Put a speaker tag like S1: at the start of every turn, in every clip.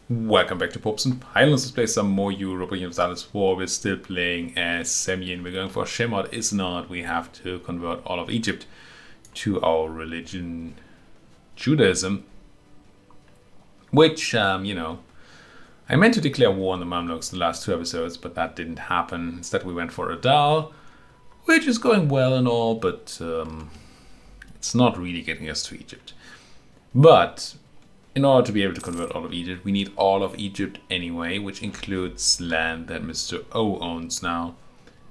S1: Welcome back to Popes and Pylons. Let's play some more Europa Universalis 4. We're still playing as Semien. We're going for Shemot Is Not. We have to convert all of Egypt to our religion, Judaism. Which, I meant to declare war on the Mamluks the last two episodes, but that didn't happen. Instead, we went for Adal, which is going well and all, but it's not really getting us to Egypt. But in order to be able to convert all of Egypt, we need all of Egypt anyway, which includes land that Mr. O owns now.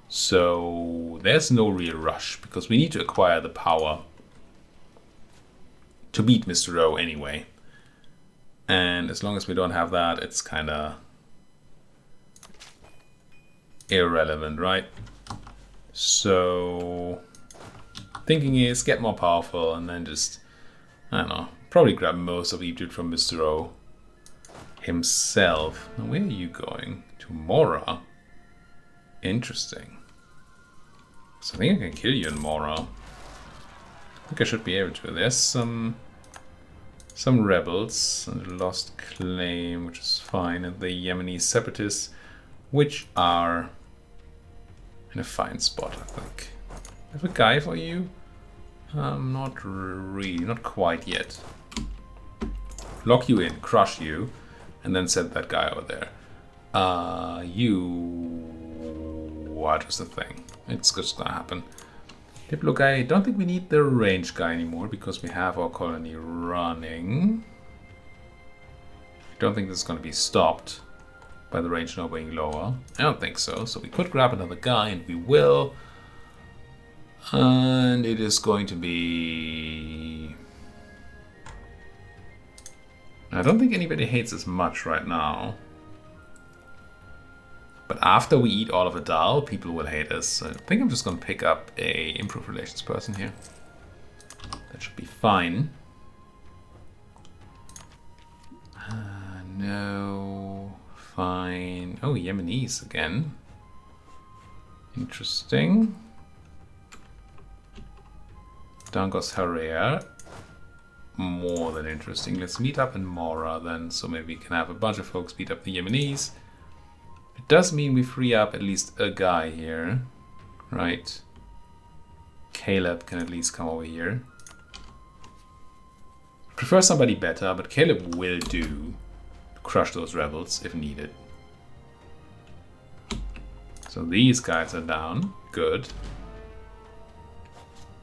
S1: So there's no real rush, because we need to acquire the power to beat Mr. O anyway. And as long as we don't have that, it's kind of irrelevant, right? So thinking is get more powerful and then just, I don't know, probably grab most of Egypt from Mr. O himself. Now, where are you going? To Mora? Interesting. So I think I can kill you in Mora. I think I should be able to. There's some rebels and a lost claim, which is fine, and the Yemeni separatists, which are in a fine spot, I think. I have a guy for you? Not really, not quite yet. Lock you in, crush you, and then send that guy over there. What is the thing? It's just gonna happen. Diplo guy, I don't think we need the range guy anymore because we have our colony running. I don't think this is gonna be stopped by the range now being lower. I don't think so. So we could grab another guy, and we will. And it is going to be... I don't think anybody hates us much right now. But after we eat all of Adal, people will hate us. So I think I'm just going to pick up a improved relations person here. That should be fine. No. Fine. Oh, Yemenis again. Interesting. Down goes Harrier. More than interesting. Let's meet up in Mora then, so maybe we can have a bunch of folks beat up the Yemenis. It does mean we free up at least a guy here, right? Caleb can at least come over here. Prefer somebody better, but Caleb will do to crush those rebels if needed. So these guys are down. Good.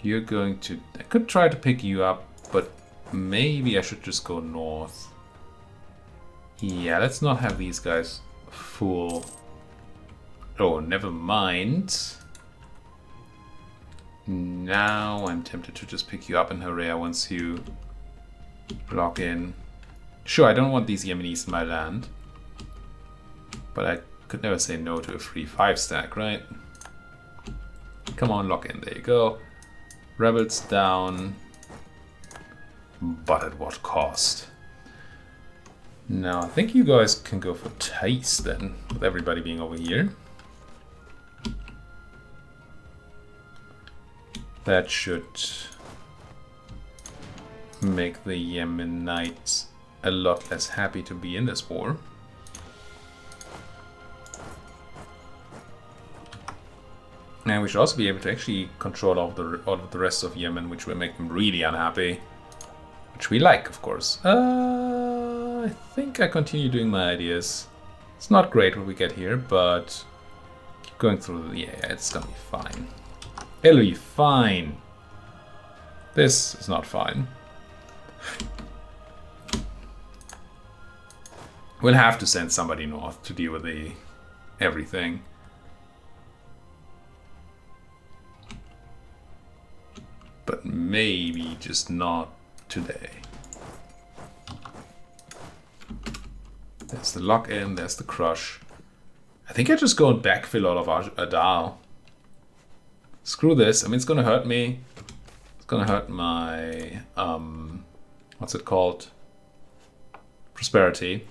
S1: You're going to... I could try to pick you up, but maybe I should just go north. Yeah, let's not have these guys full. Oh, never mind. Now I'm tempted to just pick you up in Harea once you lock in. Sure, I don't want these Yemenis in my land. But I could never say no to a free 5-stack, right? Come on, lock in. There you go. Rebels down. But at what cost? Now, I think you guys can go for Thais then, with everybody being over here. That should make the Yemenites a lot less happy to be in this war. And we should also be able to actually control all of the rest of Yemen, which will make them really unhappy. Which we like, of course. I think I continue doing my ideas. It's not great what we get here, but keep going through the... Yeah, it's gonna be fine. It'll be fine. This is not fine. We'll have to send somebody north to deal with the everything. But maybe just not today. There's the lock-in, there's the crush. I think I just go and backfill all of our Adal. Screw this. I mean, it's gonna hurt me. It's gonna hurt my, what's it called? Prosperity.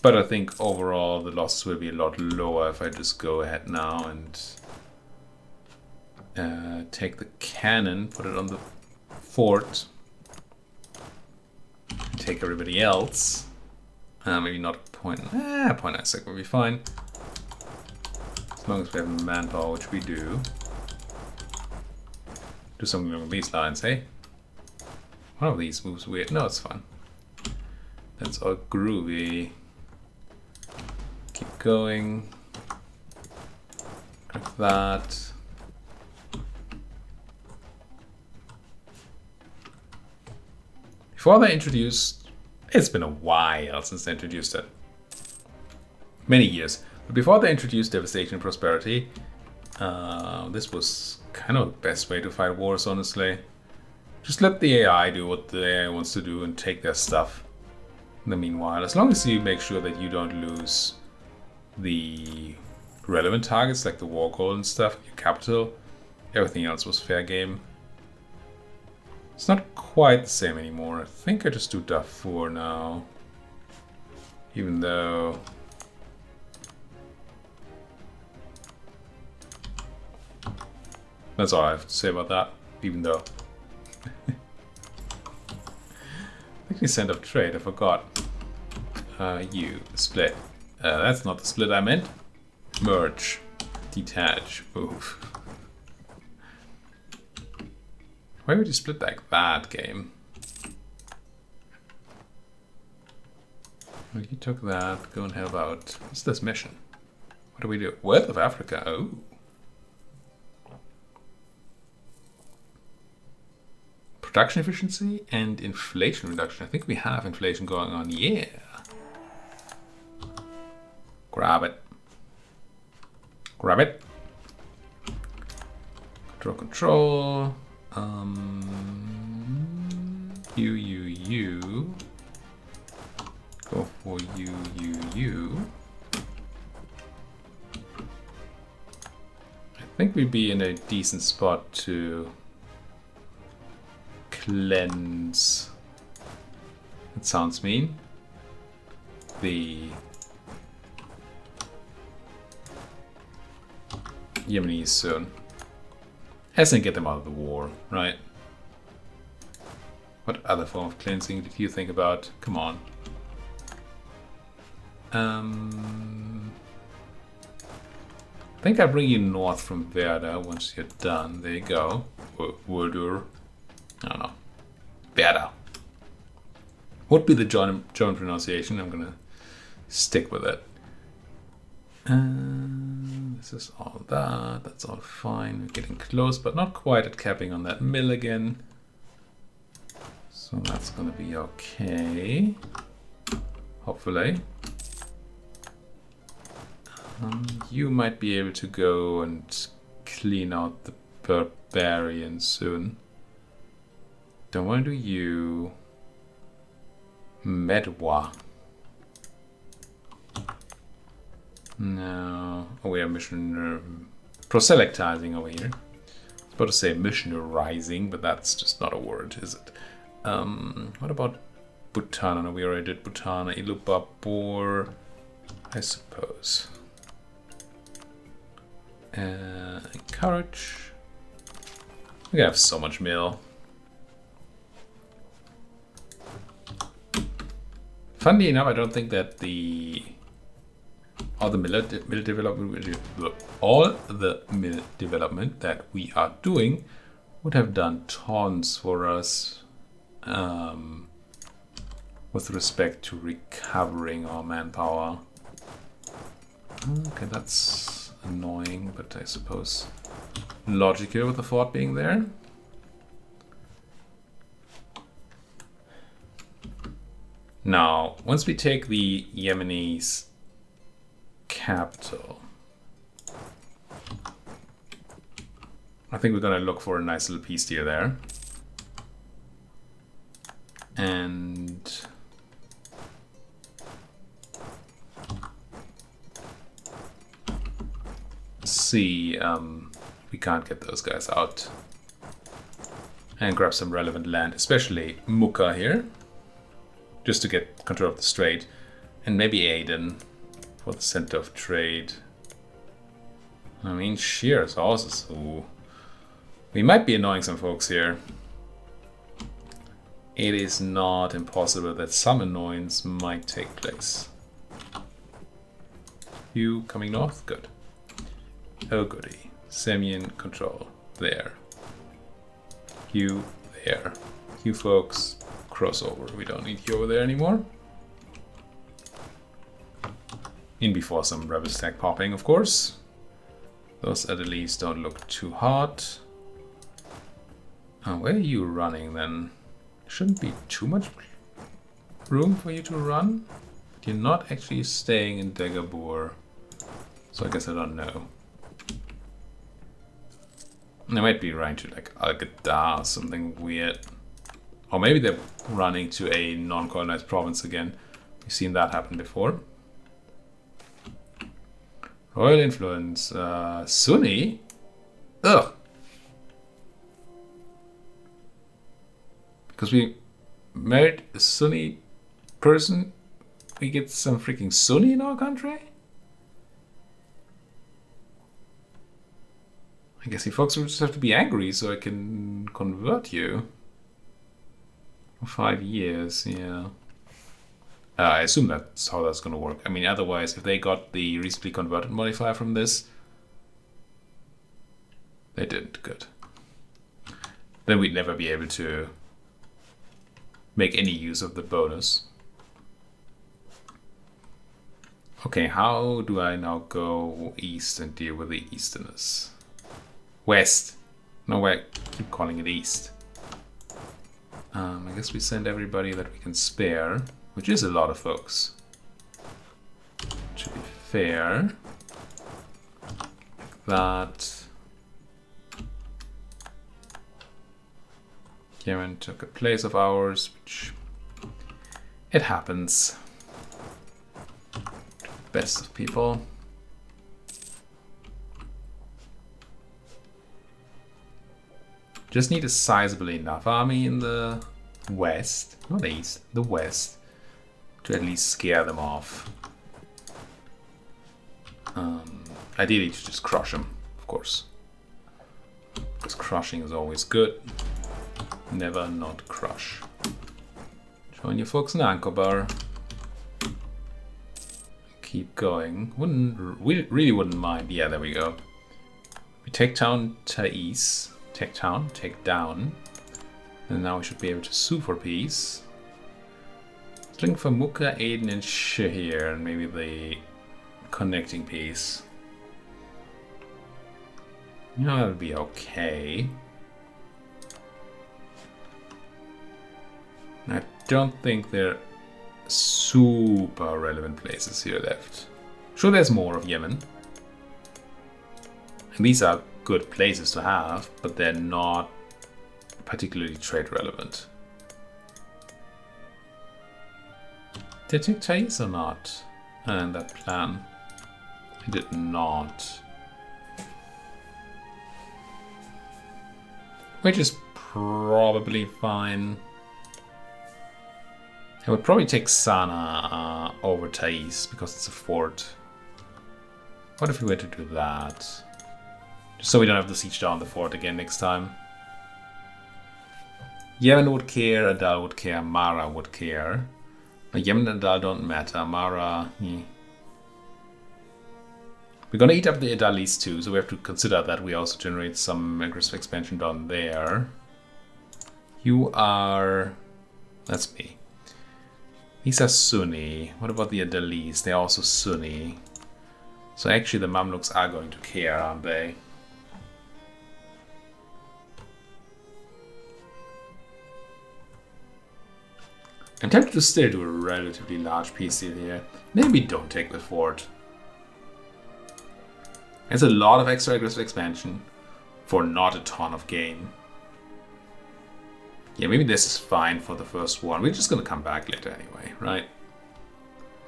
S1: But I think overall the losses will be a lot lower if I just go ahead now and take the cannon, put it on the fort, take everybody else. Maybe not point 0.96 will be fine. As long as we have manpower, which we do. Do something along these lines, hey? One of these moves weird. No, it's fine. That's all groovy. Keep going. Like that. Before they introduced, it's been a while since they introduced it. Many years. But before they introduced Devastation and Prosperity, this was kind of the best way to fight wars, honestly. Just let the AI do what the AI wants to do and take their stuff. In the meanwhile, as long as you make sure that you don't lose the relevant targets like the war goal and stuff, your capital, everything else was fair game. It's not quite the same anymore. I think I just do Darfur now. Even though... That's all I have to say about that. Even though... I think we sent up trade, I forgot. You, split. That's not the split I meant. Merge. Detach. Move. Why would you split like that, game? Well, you took that. Go and help out. What's this mission? What do we do? Wealth of Africa. Oh. Production efficiency and inflation reduction. I think we have inflation going on. Yeah. Grab it. Grab it. Control. You. Go for you. I think we'd be in a decent spot to cleanse. That sounds mean. The Yemenis soon. As in get them out of the war, right? What other form of cleansing did you think about? Come on. I think I'll bring you north from Werder once you're done. There you go. Werder. I don't know. Werder. Would be the German pronunciation. I'm gonna stick with it. This is all that. That's all fine. We're getting close, but not quite at capping on that mill again. So that's gonna be okay. Hopefully. You might be able to go and clean out the barbarians soon. Don't want to do you. Medwa. No. Oh, we are proselectizing over here. I was about to say missionarizing, but that's just not a word, is it? What about Bhutan? No, we already did Bhutan. Ilubabor, I suppose. Encourage. We have so much mail. Funnily enough, I don't think that all the mill development that we are doing would have done tons for us with respect to recovering our manpower. Okay, that's annoying, but I suppose logical with the fort being there. Now, once we take the Yemenis capital, I think we're gonna look for a nice little peace deal there. And see, we can't get those guys out. And grab some relevant land, especially Mukha here, just to get control of the strait. And maybe Aden for the center of trade. I mean, Shears also. Ooh. We might be annoying some folks here. it is not impossible that some annoyance might take place. You coming north? Good. Oh goody. Semien control. There. You there. You folks cross over. We don't need you over there anymore. In before some rebel stack popping, of course. Those Adelis don't look too hot. Where are you running then? Shouldn't be too much room for you to run. You're not actually staying in Dagobur, so I guess I don't know. They might be running to like Al-Ghadar or something weird. Or maybe they're running to a non-colonized province again. We've seen that happen before. Royal influence. Sunni? Ugh. Because we married a Sunni person, we get some freaking Sunni in our country? I guess you folks will just have to be angry so I can convert you. For 5 years, yeah. I assume that's how that's gonna work. I mean, otherwise, if they got the recently converted modifier from this, they didn't. Good. Then we'd never be able to make any use of the bonus. Okay, how do I now go east and deal with the easterners? West. No, I keep calling it east. I guess we send everybody that we can spare, which is a lot of folks. To be fair, that Yemen took a place of ours, which it happens. Best of people. Just need a sizable enough army in the west, not east, the west, to at least scare them off. Ideally to just crush them, of course. Because crushing is always good. Never not crush. Join your folks in Ankobar. Keep going. We really wouldn't mind. Yeah, there we go. We take down Thais. Take down, take down. And now we should be able to sue for peace. Looking for Mukha, Aden, and Shahir, and maybe the connecting piece. You know, that'll be okay. I don't think there are super relevant places here left. Sure, there's more of Yemen. And these are good places to have, but they're not particularly trade relevant. Did I take Thais or not? And that plan. I did not. Which is probably fine. I would probably take Sana over Thais because it's a fort. What if we were to do that? Just so we don't have to siege down the fort again next time. Yemen would care, Adal would care, Mara would care. But Yemen and Adal don't matter. Mara, We're gonna eat up the Adalis too, so we have to consider that we also generate some aggressive expansion down there. You are... That's me. These are Sunni. What about the Adalis? They're also Sunni. So actually the Mamluks are going to care, aren't they? I'm tempted to still do a relatively large peace deal here. Maybe don't take the fort. There's a lot of extra aggressive expansion for not a ton of gain. Yeah, maybe this is fine for the first one. We're just gonna come back later anyway, right?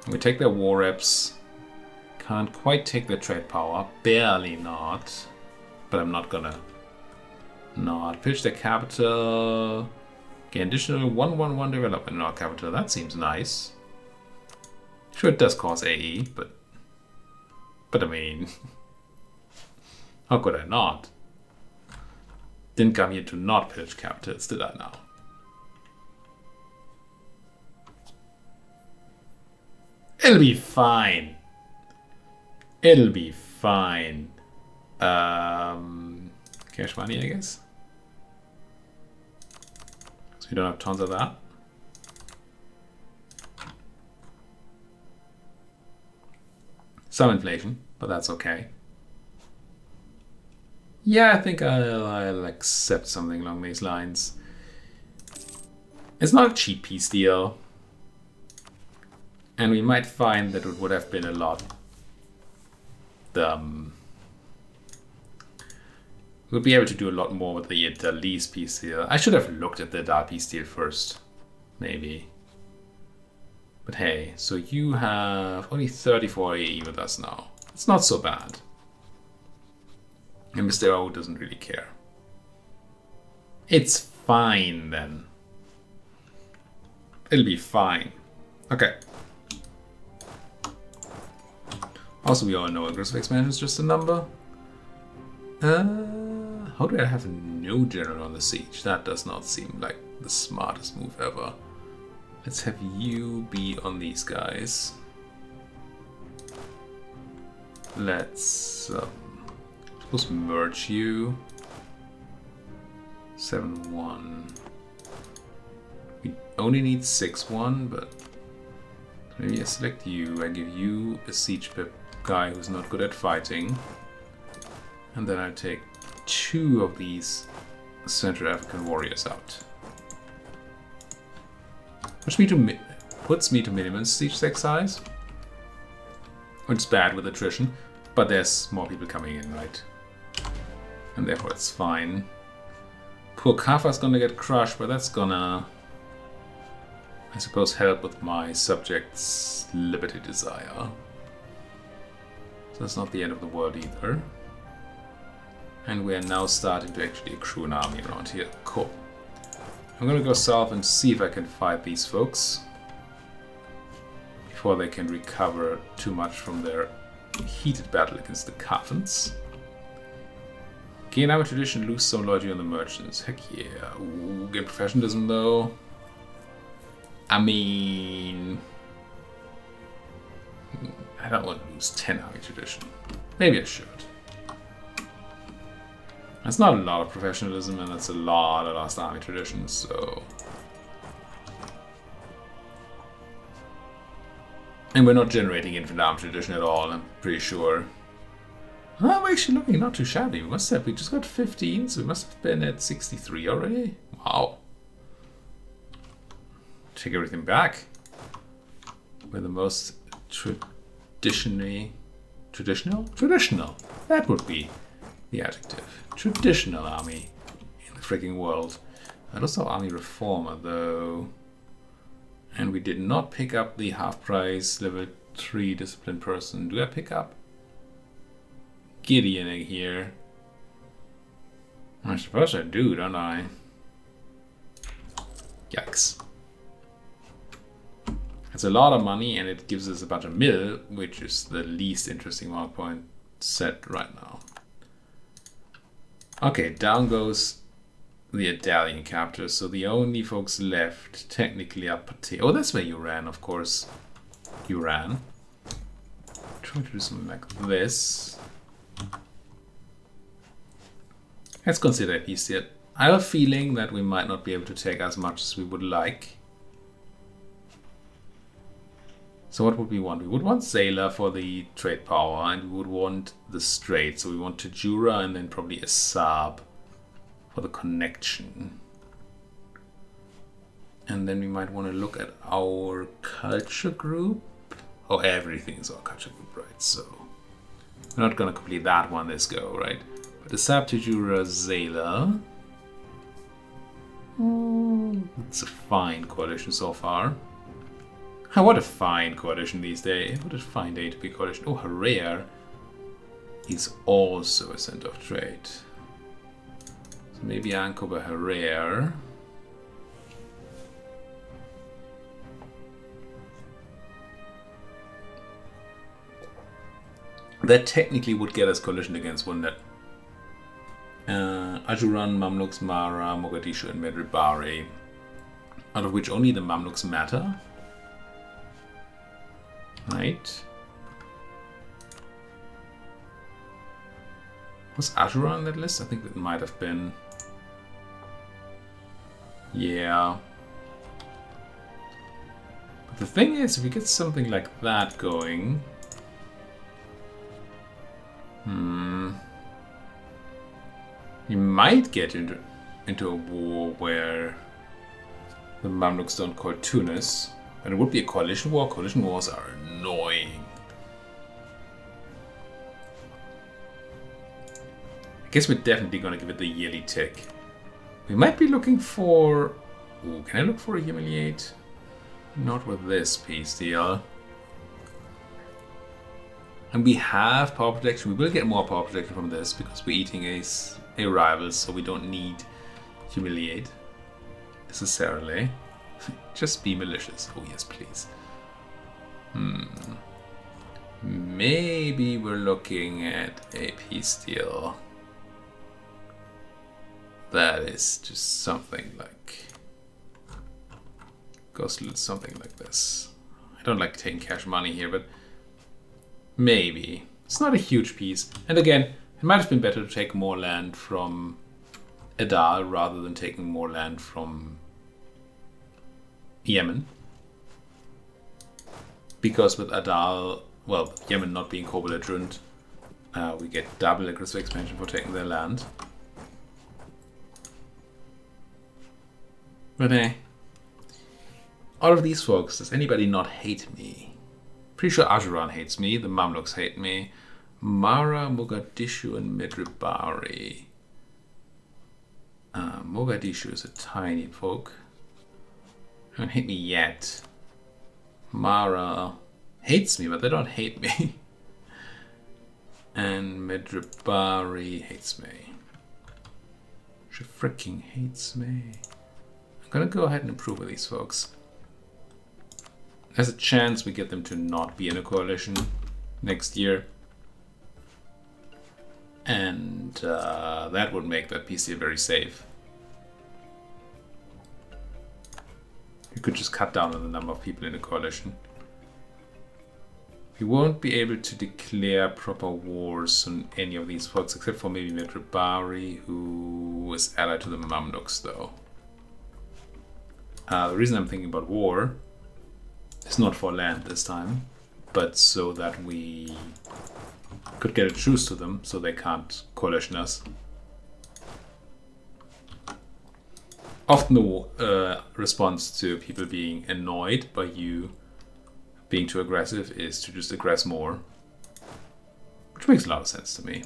S1: We take their war reps. Can't quite take their trade power. Barely not. But I'm not gonna not pitch their capital. Gain additional 111 development in our capital. That seems nice. Sure, it does cause AE, but I mean, how could I not? Didn't come here to not pillage capitals, did I now? It'll be fine. It'll be fine. Cash money, I guess. So we don't have tons of that. Some inflation, but that's okay. Yeah, I think I'll accept something along these lines. It's not a cheap peace deal. And we might find that it would have been a lot. We'll be able to do a lot more with the Italy's peace deal. I should have looked at the Italy peace deal first, maybe. But hey, so you have only 34 AE with us now. It's not so bad. And Mr. O doesn't really care. It's fine then. It'll be fine. Okay. Also, we all know aggressive expansion is just a number. How do I have no general on the siege? That does not seem like the smartest move ever. Let's have you be on these guys. Let's suppose merge you. 7-1. We only need 6-1, but maybe I select you. I give you a siege pip guy who's not good at fighting. And then I take 2 of these Central African warriors out. Which puts me to minimum siege tech size. Which is bad with attrition, but there's more people coming in, right? And therefore it's fine. Poor Kafa's gonna get crushed, but that's gonna, I suppose, help with my subject's liberty desire. So that's not the end of the world either. And we are now starting to actually accrue an army around here. Cool. I'm gonna go south and see if I can fight these folks before they can recover too much from their heated battle against the Coffins. Gain our tradition, lose some loyalty on the merchants. Heck yeah. Ooh, gain professionalism though. I mean, I don't want to lose 10 army tradition. Maybe I should. That's not a lot of professionalism, and that's a lot of lost army traditions, so. And we're not generating infant army tradition at all, I'm pretty sure. Oh, we're actually looking not too shabby. We just got 15, so we must have been at 63 already. Wow. Take everything back. We're the most traditional? That would be the adjective. Traditional army in the freaking world. I lost our army reformer though. And we did not pick up the half price level 3 disciplined person. Do I pick up Gideon here? I suppose I do, don't I? Yikes. It's a lot of money and it gives us a bunch of mill, which is the least interesting mark point set right now. Okay, down goes the Italian captors, so the only folks left technically are Pate. Oh, that's where you ran, of course. You ran. Try to do something like this. Let's consider a piece here. I have a feeling that we might not be able to take as much as we would like. So what would we want? We would want Zayla for the trade power, and we would want the Strait. So we want Tajura and then probably Assab for the connection. And then we might want to look at our culture group. Oh, everything is our culture group, right? So we're not going to complete that one this go, right? But Assab, Tajura, Zayla. It's a fine coalition so far. What a fine coalition these days. What a fine day to be a coalition. Oh, Herrera is also a center of trade. So maybe Ankoba Herrera. That technically would get us coalition against, wouldn't it? Ajuran, Mamluks, Mara, Mogadishu, and Medribari. Out of which only the Mamluks matter. Right. Was Ashura on that list? I think it might have been. Yeah. But the thing is, if we get something like that going... we might get into a war where the Mamluks don't call Tunis. And it would be a coalition war. Coalition wars are annoying. I guess we're definitely going to give it the yearly tick. We might be looking for... Ooh, can I look for a humiliate? Not with this peace deal. And we have power protection. We will get more power protection from this because we're eating a rival, so we don't need humiliate necessarily. Just be malicious. Oh yes, please. Maybe we're looking at a peace deal. That is just something like... goes something like this. I don't like taking cash money here, but maybe. It's not a huge piece. And again, it might have been better to take more land from Adal rather than taking more land from Yemen. Because with Adal, well, Yemen not being co-belligerent, we get double aggressive expansion for taking their land. But all of these folks, does anybody not hate me? Pretty sure Ajuran hates me, the Mamluks hate me. Mara, Mogadishu, and Midribari. Mogadishu is a tiny folk. They don't hate me yet. Mara hates me, but they don't hate me. And Midribari hates me. She freaking hates me. I'm gonna go ahead and improve with these folks. There's a chance we get them to not be in a coalition next year. And that would make that PC very safe. You could just cut down on the number of people in a coalition. We won't be able to declare proper wars on any of these folks, except for maybe Midribari, who is allied to the Mamluks, though. The reason I'm thinking about war is not for land this time, but so that we could get a truce to them, so they can't coalition us. Often the response to people being annoyed by you being too aggressive is to just aggress more, which makes a lot of sense to me.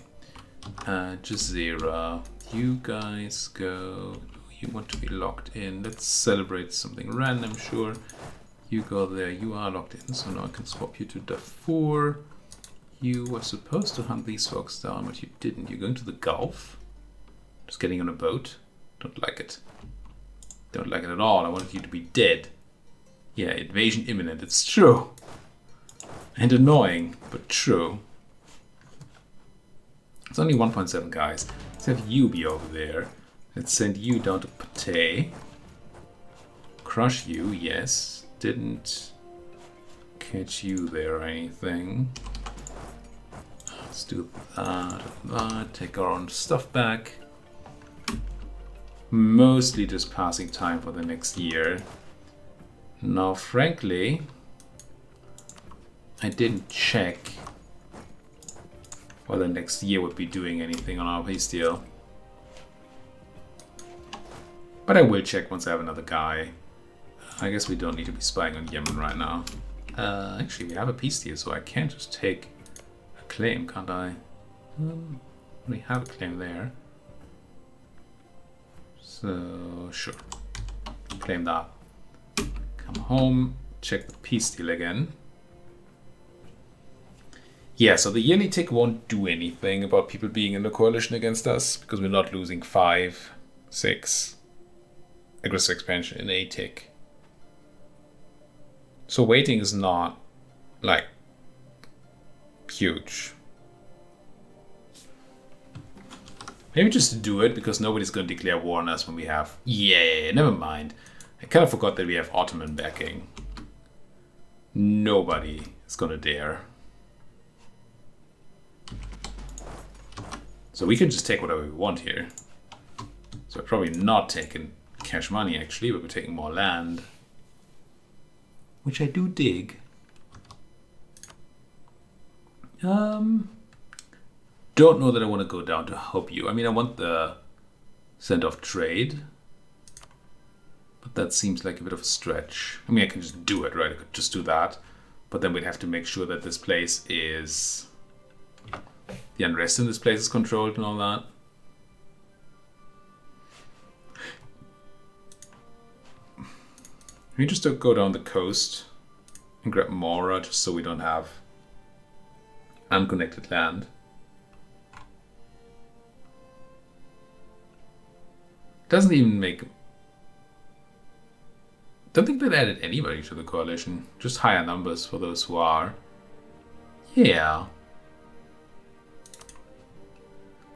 S1: Jazeera, you guys go. You want to be locked in. Let's celebrate something random, sure. You go there. You are locked in, so now I can swap you to Darfur. You were supposed to hunt these folks down, but you didn't. You're going to the Gulf. Just getting on a boat. Don't like it. Don't like it at all. I wanted you to be dead. Yeah, invasion imminent. It's true. And annoying, but true. It's only 1.7 guys. Let's have you be over there. Let's send you down to Patay. Crush you, yes. Didn't catch you there or anything. Let's do that. Take our own stuff back. Mostly just passing time for the next year. Now, frankly, I didn't check whether next year would be doing anything on our peace deal. But I will check once I have another guy. I guess we don't need to be spying on Yemen right now. Actually, we have a peace deal, so I can't just take a claim, can't I? We have a claim there. So, sure. Claim that. Come home, check the peace deal again. Yeah, so the yearly tick won't do anything about people being in the coalition against us, because we're not losing 5, 6 aggressive expansion in a tick. So waiting is not, like, huge. Maybe just do it, because nobody's going to declare war on us when we have... Yeah, never mind. I kind of forgot that we have Ottoman backing. Nobody is gonna dare. So we can just take whatever we want here. So we're probably not taking cash money actually, but we're taking more land. Which I do dig. Don't know that I want to go down to help you. I mean, I want the send off trade. But that seems like a bit of a stretch. I mean, I can just do it, right? I could just do that. But then we'd have to make sure that this place is... the unrest in this place is controlled and all that. We just don't go down the coast and grab Mora just so we don't have unconnected land. Doesn't even make... don't think that added anybody to the coalition. Just higher numbers for those who are. Yeah.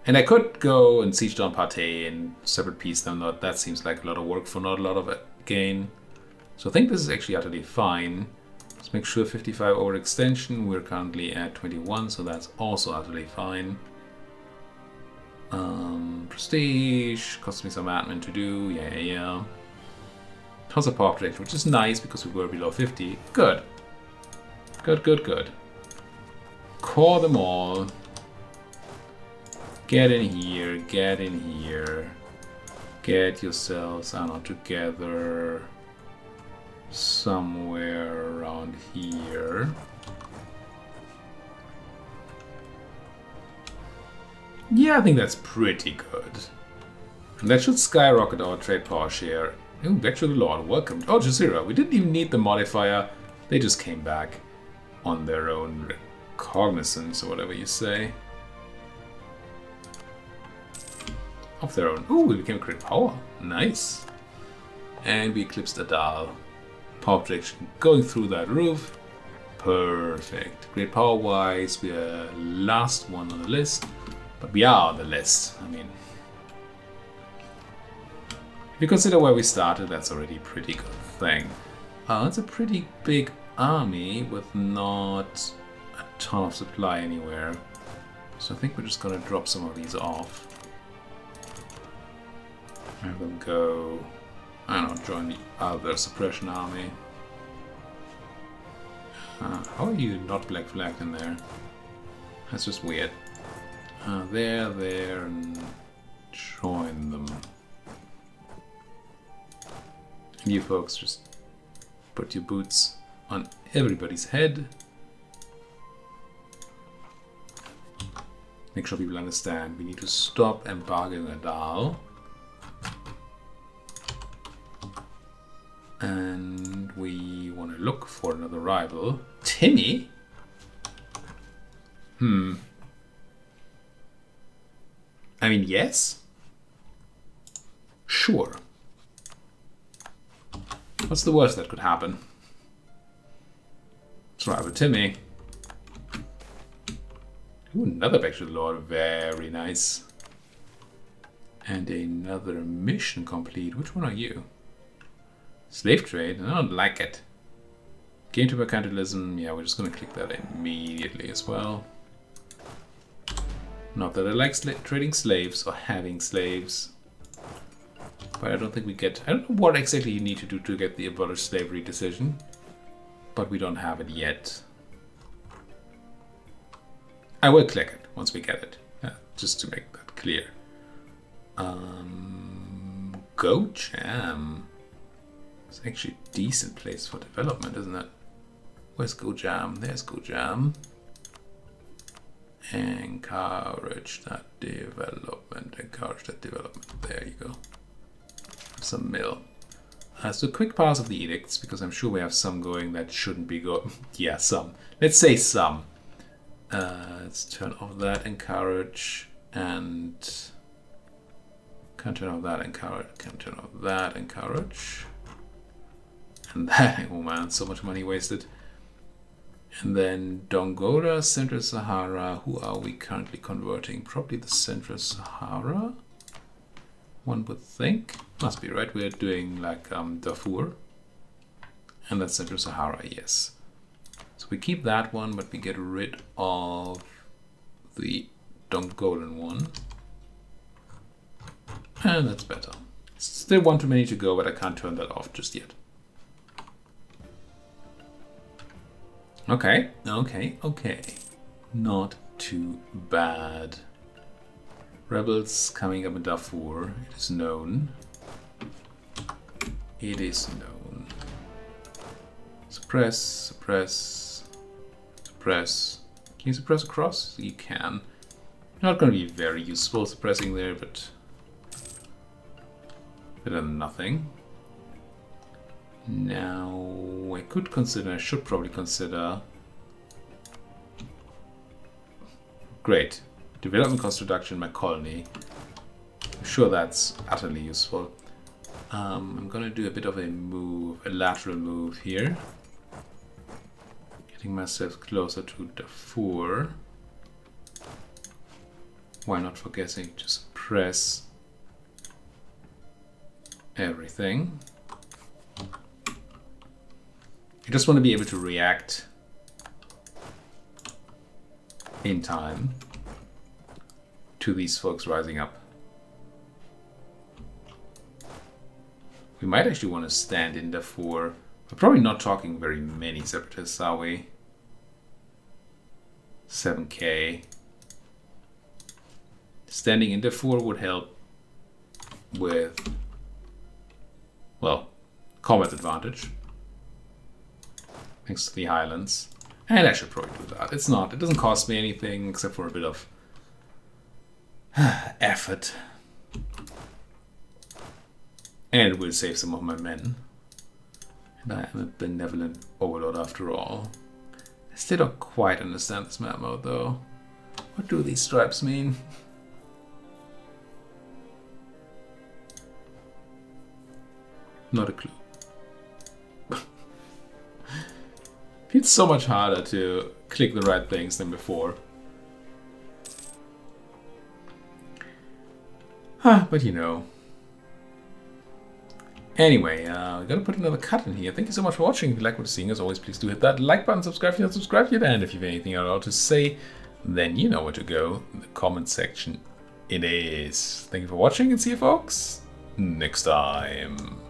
S1: And I could go and siege down Partey and separate piece them. That seems like a lot of work for not a lot of gain. So I think this is actually utterly fine. Let's make sure 55 overextension. We're currently at 21, so that's also utterly fine. Prestige costs me some admin to do. Yeah. Tons of power protection, which is nice because we were below 50. Good. Good. Core them all. Get in here. Get yourselves, I don't know, together somewhere around here. Yeah, I think that's pretty good. And that should skyrocket our trade power share. Oh, back to the Lord. Welcome. Oh, Jazeera. We didn't even need the modifier. They just came back on their own recognizance or whatever you say. Of their own. Ooh, we became great power. Nice. And we eclipsed Adal. Power projection going through that roof. Perfect. Great power wise, we are last one on the list. But we are on the list. I mean, if you consider where we started, that's already a pretty good thing. It's a pretty big army with not a ton of supply anywhere. So I think we're just gonna drop some of these off. Have them go, I don't know, join the other suppression army. How are you not black flagged in there? That's just weird. There, and join them. And you folks just put your boots on everybody's head. Make sure people understand we need to stop embargoing Adal. And we want to look for another rival. Timmy? I mean, yes. Sure. What's the worst that could happen? Let's rival Timmy. Ooh, another back to the Lord. Very nice. And another mission complete. Which one are you? Slave trade? I don't like it. Gain to mercantilism. Yeah, we're just going to click that immediately as well. Not that I like trading slaves or having slaves. But I don't think we get... I don't know what exactly you need to do to get the abolish slavery decision. But we don't have it yet. I will click it once we get it. Just to make that clear. Go Jam. It's actually a decent place for development, isn't it? Where's Go Jam? There's Go Jam. Encourage that development. There you go. Some mill. So quick pass of the edicts, because I'm sure we have some going that shouldn't be going. Yeah, some. Let's say some. Let's turn off that encourage and can turn off that encourage. Can turn off that encourage. And that, oh man, so much money wasted. And then Dongola, Central Sahara. Who are we currently converting? Probably the Central Sahara, one would think. Must be right. We're doing like Darfur. And that's Central Sahara, yes. So we keep that one, but we get rid of the golden one. And that's better. Still one too many to go, but I can't turn that off just yet. Okay, okay, okay. Not too bad. Rebels coming up in Darfur. It is known. It is known. Suppress, suppress, suppress. Can you suppress across? You can. Not going to be very useful suppressing there, but better than nothing. Now, I could consider, I should probably consider. Great. Development cost reduction in my colony. I'm sure that's utterly useful. I'm gonna do a bit of a move, a lateral move here. Getting myself closer to Darfur. Why not forgetting to suppress everything. I just want to be able to react in time to these folks rising up. We might actually want to stand in Darfur. We're probably not talking very many separatists, are we? 7k. Standing in Darfur would help with, well, combat advantage. Thanks to the Highlands. And I should probably do that. It's not, it doesn't cost me anything except for a bit of effort. And it will save some of my men. And I am a benevolent overlord after all. I still don't quite understand this map mode though. What do these stripes mean? Not a clue. It's so much harder to click the right things than before. But you know. Anyway, we're gonna put another cut in here. Thank you so much for watching. If you like what you're seeing, as always, please do hit that like button, subscribe if you're not subscribed yet, and if you have anything at all to say, then you know where to go. In the comment section it is. Thank you for watching, and see you folks next time.